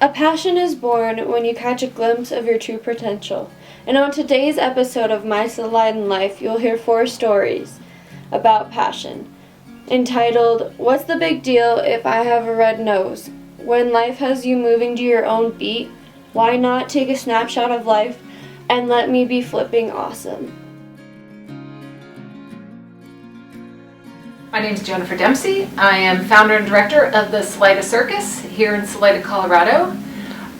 A passion is born when you catch a glimpse of your true potential. And on today's episode of My Salidan Life, you'll hear 4 stories about passion, entitled, What's the Big Deal If I Have a Red Nose? When life has you moving to your own beat, why not take a snapshot of life and let me be flipping awesome? My name is Jennifer Dempsey. I am founder and director of the Salida Circus here in Salida, Colorado.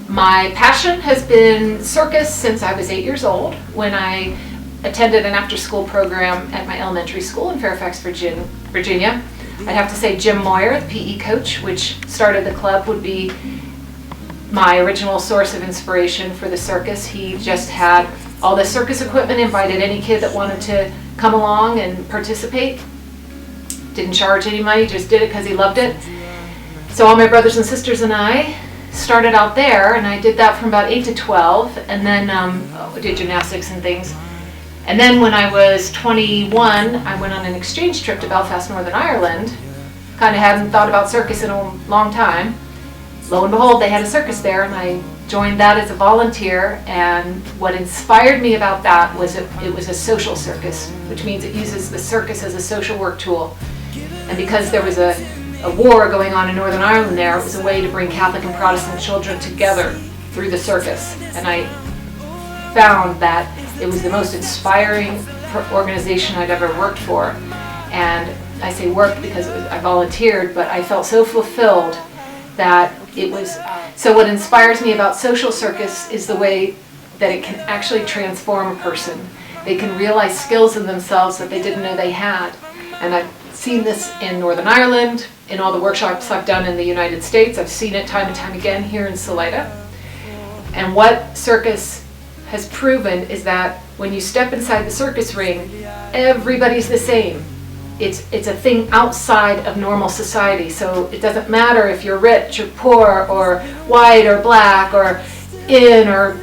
My passion has been circus since I was 8 years old, when I attended an after-school program at my elementary school in Fairfax, Virginia. I'd have to say Jim Moyer, the PE coach, which started the club, would be my original source of inspiration for the circus. He just had all the circus equipment, invited any kid that wanted to come along and participate. Didn't charge any money, just did it because he loved it. So all my brothers and sisters and I started out there, and I did that from about 8 to 12, and then we did gymnastics and things. And then when I was 21, I went on an exchange trip to Belfast, Northern Ireland. Kind of hadn't thought about circus in a long time. Lo and behold, they had a circus there, and I joined that as a volunteer. And what inspired me about that was it was a social circus, which means it uses the circus as a social work tool. And because there was a war going on in Northern Ireland there, it was a way to bring Catholic and Protestant children together through the circus. And I found that it was the most inspiring organization I'd ever worked for. And I say worked because I volunteered, but I felt so fulfilled that it was. So what inspires me about social circus is the way that it can actually transform a person. They can realize skills in themselves that they didn't know they had. And I've seen this in Northern Ireland, in all the workshops I've done in the United States. I've seen it time and time again here in Salida. And what circus has proven is that when you step inside the circus ring, everybody's the same. It's a thing outside of normal society. So it doesn't matter if you're rich or poor or white or black or in or,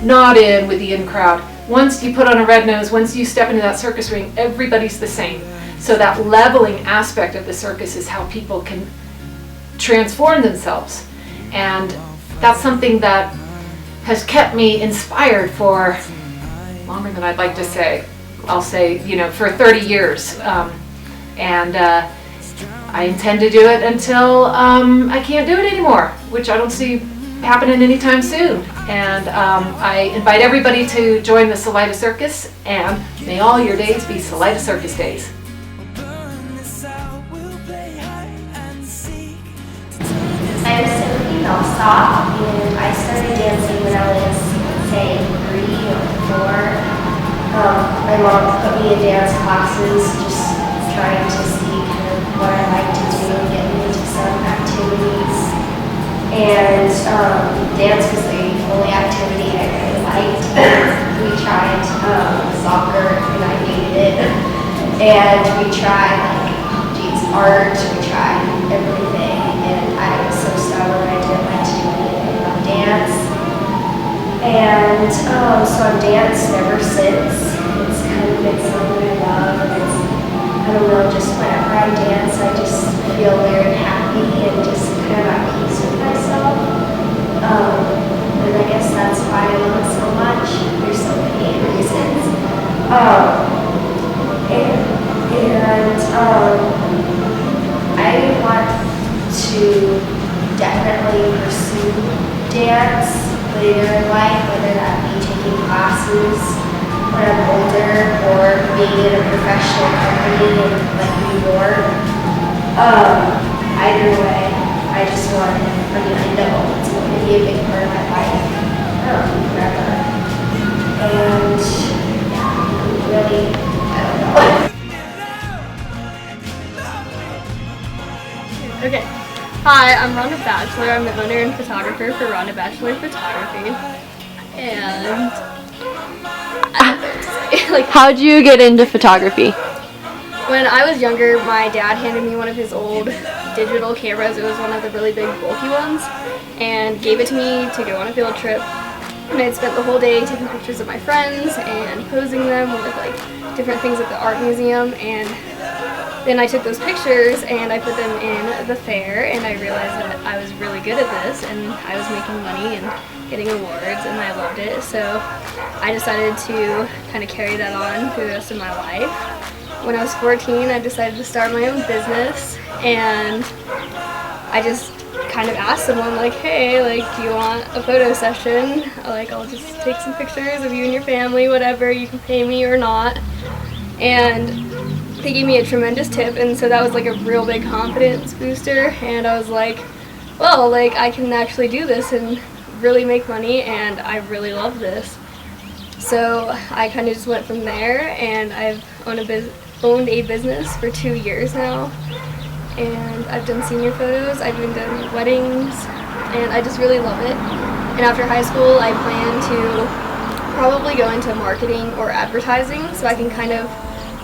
not in with the in crowd. Once you put on a red nose, once you step into that circus ring, everybody's the same. So that leveling aspect of the circus is how people can transform themselves. And that's something that has kept me inspired for longer than I'd like to say. I'll say, for 30 years. And I intend to do it until I can't do it anymore, which I don't see happening anytime soon. And I invite everybody to join the Salida Circus, and may all your days be Salida Circus days. I'm Sophie Melstock, and I started dancing when I was, say, 3 or 4. My mom put me in dance classes, just trying to see kind of what I like to do, get me into some activities. And dance was the only activity I really liked. We tried soccer, and I hated it. And we tried art, we tried everything. And I was so stubborn, I didn't like to do anything about dance. And so I've danced ever since. It's kind of been something I love, and I don't know, just whenever I dance, I just feel very happy and just kind of at peace with myself. And I guess that's why I love it so much. There's so many reasons. I want to definitely pursue dance later in life, whether that be taking classes when I'm older or being in a professional company in New York. Either way, I know it's going to be a big part of my life forever. And really, I don't know. Okay. Hi, I'm Rhonda Batchelor. I'm the owner and photographer for Rhonda Batchelor Photography. And I don't know what to say. How'd you get into photography? When I was younger, my dad handed me one of his old digital cameras. It was one of the really big, bulky ones, and gave it to me to go on a field trip. And I'd spent the whole day taking pictures of my friends and posing them with different things at the art museum. And then I took those pictures and I put them in the fair, and I realized that I was really good at this and I was making money and getting awards and I loved it. So I decided to kind of carry that on through the rest of my life. When I was 14, I decided to start my own business, and I just kind of asked someone like, hey, like, do you want a photo session? Like, I'll just take some pictures of you and your family, whatever, you can pay me or not. And they gave me a tremendous tip, and so that was like a real big confidence booster, and I was like, well, like, I can actually do this and really make money, and I really love this. So I kind of just went from there, and I've owned a business for 2 years now, and I've done senior photos, I've even done weddings, and I just really love it. And after high school, I plan to probably go into marketing or advertising, so I can kind of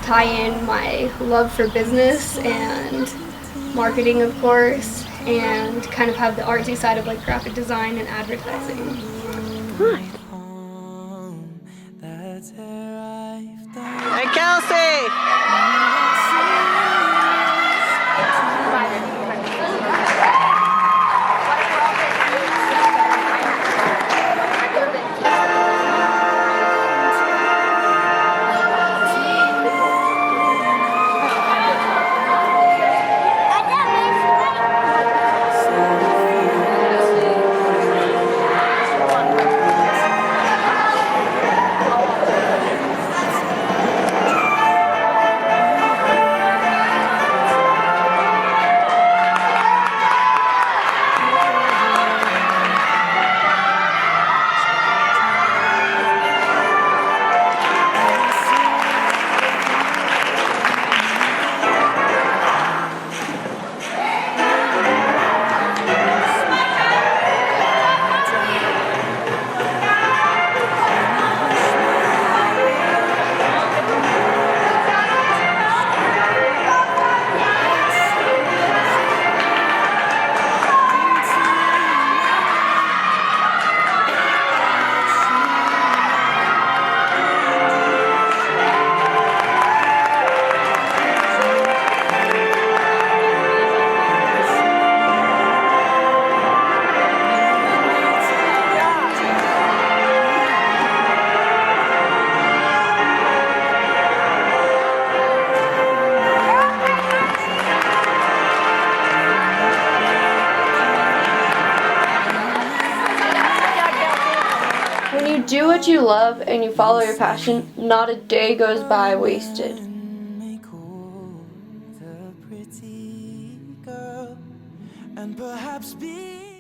tie in my love for business and marketing, of course, and kind of have the artsy side of like graphic design and advertising. Hey, Kelsey! When you do what you love and you follow your passion, not a day goes by wasted. And perhaps be